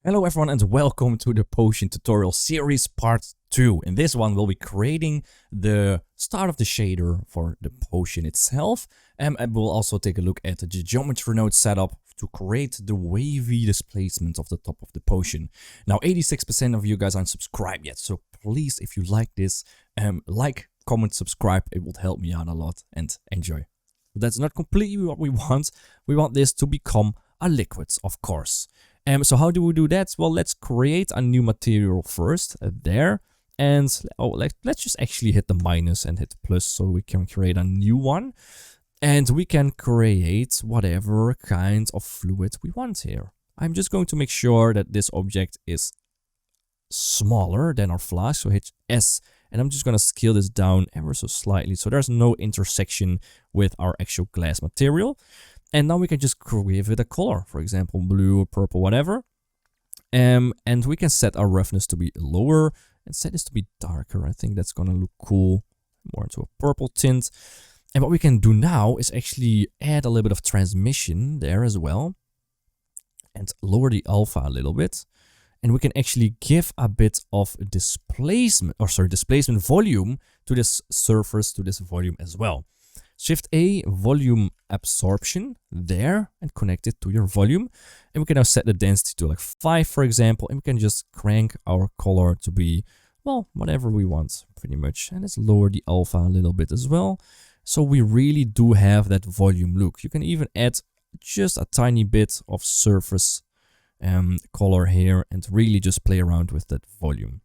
Hello everyone and welcome to the potion tutorial series part 2. In this one we'll be creating the start of the shader for the potion itself, and we'll also take a look at the geometry node setup to create the wavy displacement of the top of the potion. Now 86% of you guys aren't subscribed yet, so please, if you like this, like, comment, subscribe. It would help me out a lot, and enjoy. But that's not completely what we want. We want this to become a liquid, of course. So how do we do that? Well, let's create a new material first there. And let's just actually hit the minus and hit the plus so we can create a new one. And we can create whatever kind of fluid we want here. I'm just going to make sure that this object is smaller than our flask. So hit S, and I'm just going to scale this down ever so slightly so there's no intersection with our actual glass material. And now we can just give it a color, for example, blue or purple, whatever. And we can set our roughness to be lower and set this to be darker. I think that's gonna look cool, more into a purple tint. And what we can do now is actually add a little bit of transmission there as well. And lower the alpha a little bit. And we can actually give a bit of displacement volume to this surface, to this volume as well. Shift A, volume absorption there, and connect it to your volume. And we can now set the density to like 5, for example, and we can just crank our color to be, well, whatever we want, pretty much. And let's lower the alpha a little bit as well. So we really do have that volume look. You can even add just a tiny bit of surface color here and really just play around with that volume.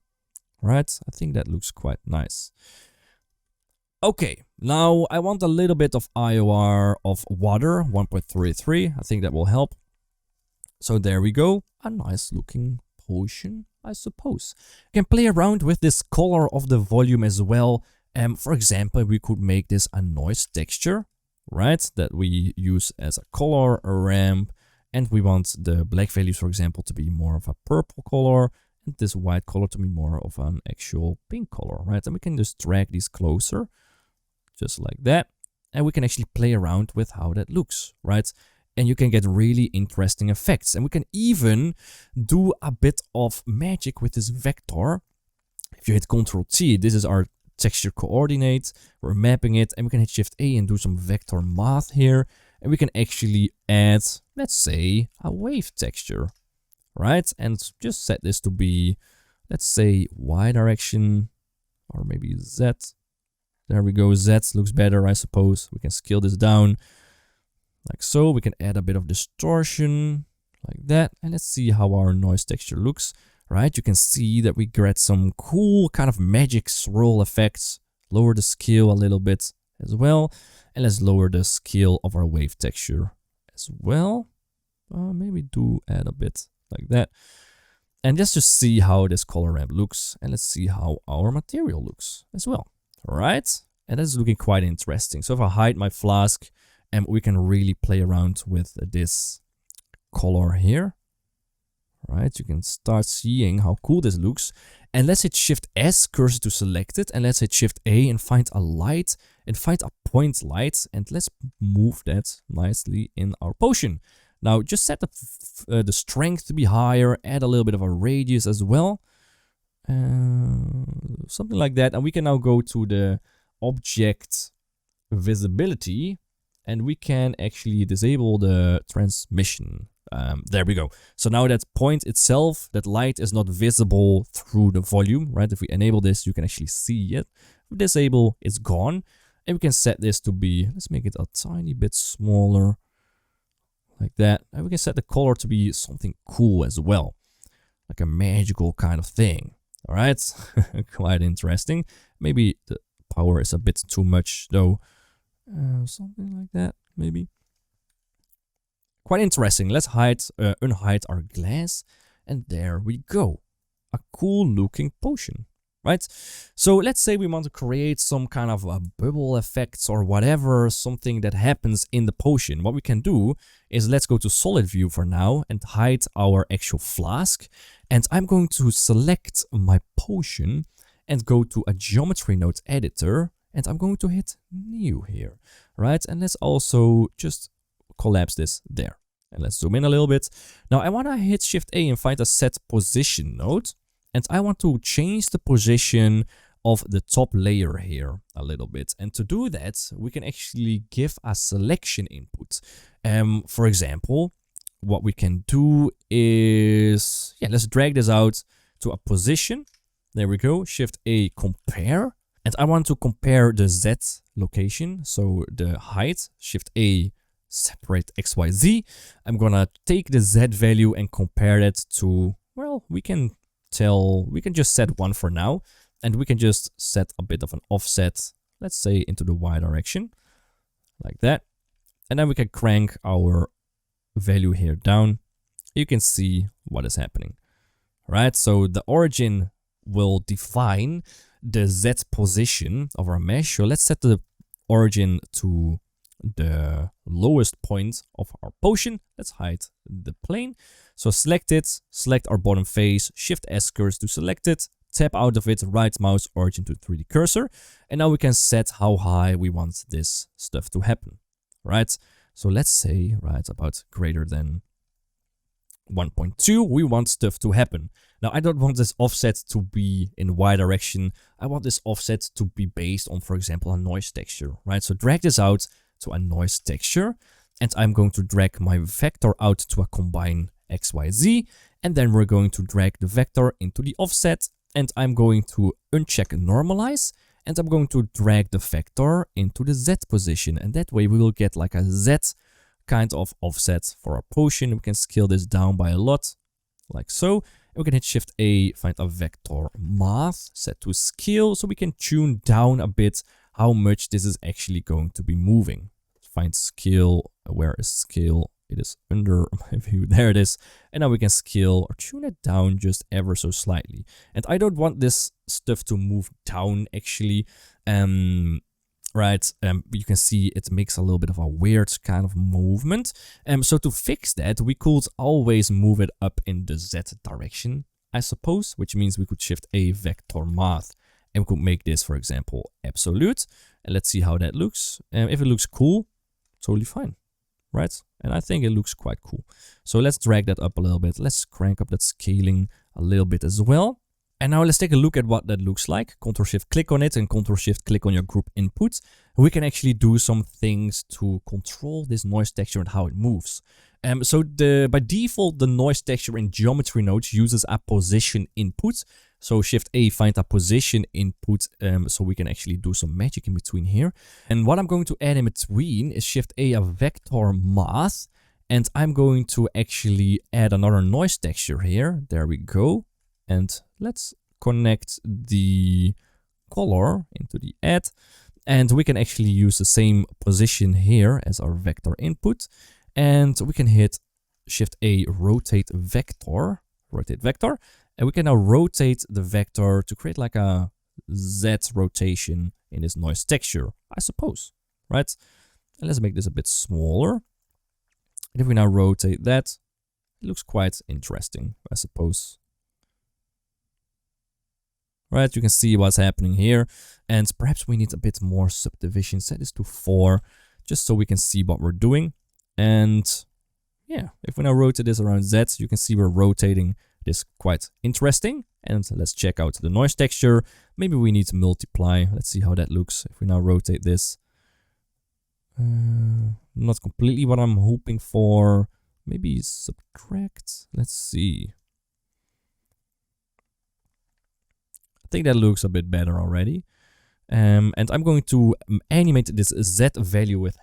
Right? I think that looks quite nice. Okay, now I want a little bit of IOR of water, 1.33. I think that will help. So there we go. A nice looking potion, I suppose. You can play around with this color of the volume as well. For example, we could make this a noise texture, right? That we use as a color, a ramp. And we want the black values, for example, to be more of a purple color. And this white color to be more of an actual pink color, right? And we can just drag these closer. Just like that, and we can actually play around with how that looks, right? And you can get really interesting effects, and we can even do a bit of magic with this vector. If you hit Ctrl T, this is our texture coordinate. We're mapping it, and we can hit Shift A and do some vector math here, and we can actually add, let's say, a wave texture, right? And just set this to be, let's say, Y direction, or maybe Z. There we go, Z looks better, I suppose. We can scale this down like so. We can add a bit of distortion like that. And let's see how our noise texture looks, right? You can see that we get some cool kind of magic swirl effects. Lower the scale a little bit as well. And let's lower the scale of our wave texture as well. Maybe do add a bit like that. And let's just see how this color ramp looks. And let's see how our material looks as well. Right, and that's looking quite interesting. So if I hide my flask, and we can really play around with this color here, right? You can start seeing how cool this looks. And let's hit Shift S, cursor to select it, and let's hit Shift A and find a light and find a point light, and let's move that nicely in our potion. Now just set the strength to be higher, add a little bit of a radius as well. Something like that, and we can now go to the object visibility, and we can actually disable the transmission. There we go. So now that point itself, that light is not visible through the volume, right? If we enable this, you can actually see it. If we disable, it's gone, and we can set this to be, let's make it a tiny bit smaller like that, and we can set the color to be something cool as well, like a magical kind of thing. All right, quite interesting. Maybe the power is a bit too much though. Something like that, maybe. Quite interesting. Let's unhide our glass, and there we go. A cool looking potion, right? So let's say we want to create some kind of a bubble effects or whatever, something that happens in the potion. What we can do is let's go to solid view for now and hide our actual flask. And I'm going to select my potion and go to a geometry node editor, and I'm going to hit new here, right? And let's also just collapse this there. And let's zoom in a little bit. Now I want to hit Shift A and find a set position node. And I want to change the position of the top layer here a little bit. And to do that, we can actually give a selection input. For example, what we can do is, let's drag this out to a position. There we go, Shift A, compare. And I want to compare the Z location, so the height, Shift A, separate X, Y, Z. I'm gonna take the Z value and compare it to, well, we can just set 1 for now. And we can just set a bit of an offset, let's say into the Y direction, like that. And then we can crank our value here down. You can see what is happening. All right, so the origin will define the Z position of our mesh. So let's set the origin to the lowest point of our potion. Let's hide the plane. So select it, select our bottom face, Shift S cursor to select it, tap out of it, right mouse origin to 3D cursor. And now we can set how high we want this stuff to happen, right? So let's say, right, about greater than 1.2, we want stuff to happen. Now I don't want this offset to be in Y direction. I want this offset to be based on, for example, a noise texture, right? So drag this out to a noise texture. And I'm going to drag my vector out to a combine XYZ. And then we're going to drag the vector into the offset. And I'm going to uncheck normalize. And I'm going to drag the vector into the Z position. And that way we will get like a Z kind of offset for our potion. We can scale this down by a lot, like so. And we can hit Shift A, find a vector math, set to scale. So we can tune down a bit how much this is actually going to be moving. Find scale. Where is scale? It is under my view. There it is. And now we can scale or tune it down just ever so slightly. And I don't want this stuff to move down actually. Right, you can see it makes a little bit of a weird kind of movement. So to fix that, we could always move it up in the Z direction, I suppose, which means we could Shift A, vector math, and we could make this, for example, absolute. And let's see how that looks. If it looks cool, totally fine, right? And I think it looks quite cool. So let's drag that up a little bit. Let's crank up that scaling a little bit as well. And now let's take a look at what that looks like. Ctrl-Shift click on it and Ctrl-Shift click on your group input. We can actually do some things to control this noise texture and how it moves. So by default, the noise texture in geometry nodes uses a position input. So Shift A, find a position input, so we can actually do some magic in between here. And what I'm going to add in between is Shift A vector math. And I'm going to actually add another noise texture here. There we go. And let's connect the color into the add. And we can actually use the same position here as our vector input. And we can hit Shift A, rotate vector. And we can now rotate the vector to create like a Z rotation in this noise texture, I suppose, right? And let's make this a bit smaller. And if we now rotate that, it looks quite interesting, I suppose. Right, you can see what's happening here. And perhaps we need a bit more subdivision. Set this to 4, just so we can see what we're doing. And yeah, if we now rotate this around Z, you can see we're rotating this quite interesting. And let's check out the noise texture. Maybe we need to multiply. Let's see how that looks. If we now rotate this. Not completely what I'm hoping for. Maybe subtract. Let's see. I think that looks a bit better already. And I'm going to animate this Z value with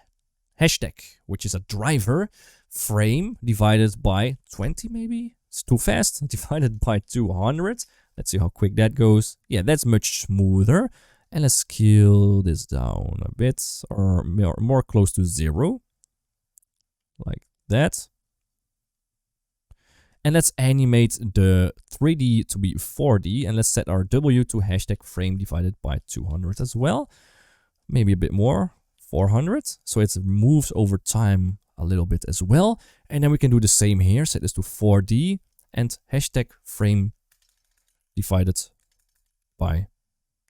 hashtag, which is a driver frame divided by 20 maybe. It's too fast. Divided by 200. Let's see how quick that goes. Yeah, that's much smoother. And let's scale this down a bit, or more close to 0. Like that. And let's animate the 3D to be 4D. And let's set our W to hashtag frame divided by 200 as well. Maybe a bit more, 400. So it moves over time a little bit as well. And then we can do the same here. Set this to 4D and hashtag frame divided by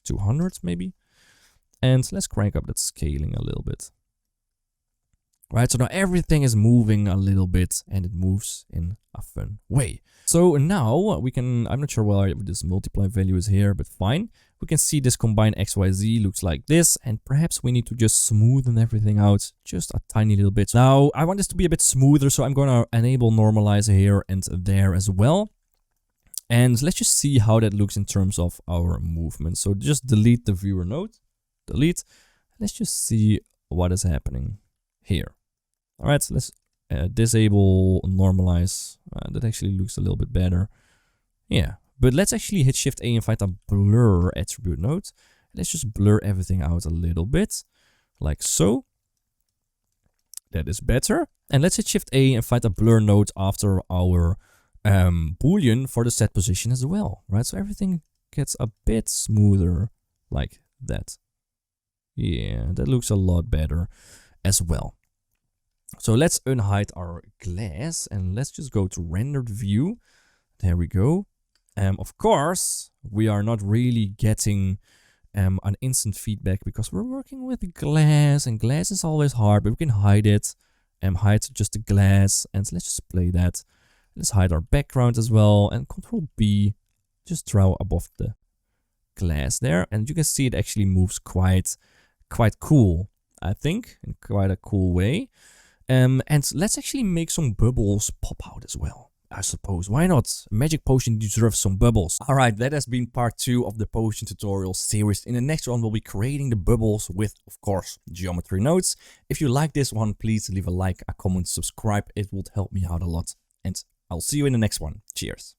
200 maybe. And let's crank up that scaling a little bit. right? So now everything is moving a little bit and it moves in a fun way. So now we can, I'm not sure why this multiply value is here, but fine. We can see this combine XYZ looks like this, and perhaps we need to just smoothen everything out just a tiny little bit. Now I want this to be a bit smoother, so I'm gonna enable normalizer here and there as well. And let's just see how that looks in terms of our movement. So just delete the viewer node, delete. Let's just see what is happening here. All right, so let's disable normalize. That actually looks a little bit better. Yeah, but let's actually hit Shift A and find a blur attribute node. Let's just blur everything out a little bit, like so. That is better. And let's hit Shift A and find a blur node after our boolean for the set position as well, right? So everything gets a bit smoother like that. Yeah, that looks a lot better as well. So let's unhide our glass and let's just go to rendered view. There we go. Of course, we are not really getting an instant feedback because we're working with glass, and glass is always hard, but we can hide it. Hide just the glass, and let's just play that. Let's hide our background as well, and Control B, just draw above the glass there, and you can see it actually moves quite cool, I think, in quite a cool way. And let's actually make some bubbles pop out as well. I suppose, why not? Magic potion deserves some bubbles. Alright, that has been part 2 of the potion tutorial series. In the next one, we'll be creating the bubbles with, of course, geometry nodes. If you like this one, please leave a like, a comment, subscribe. It would help me out a lot. And I'll see you in the next one. Cheers.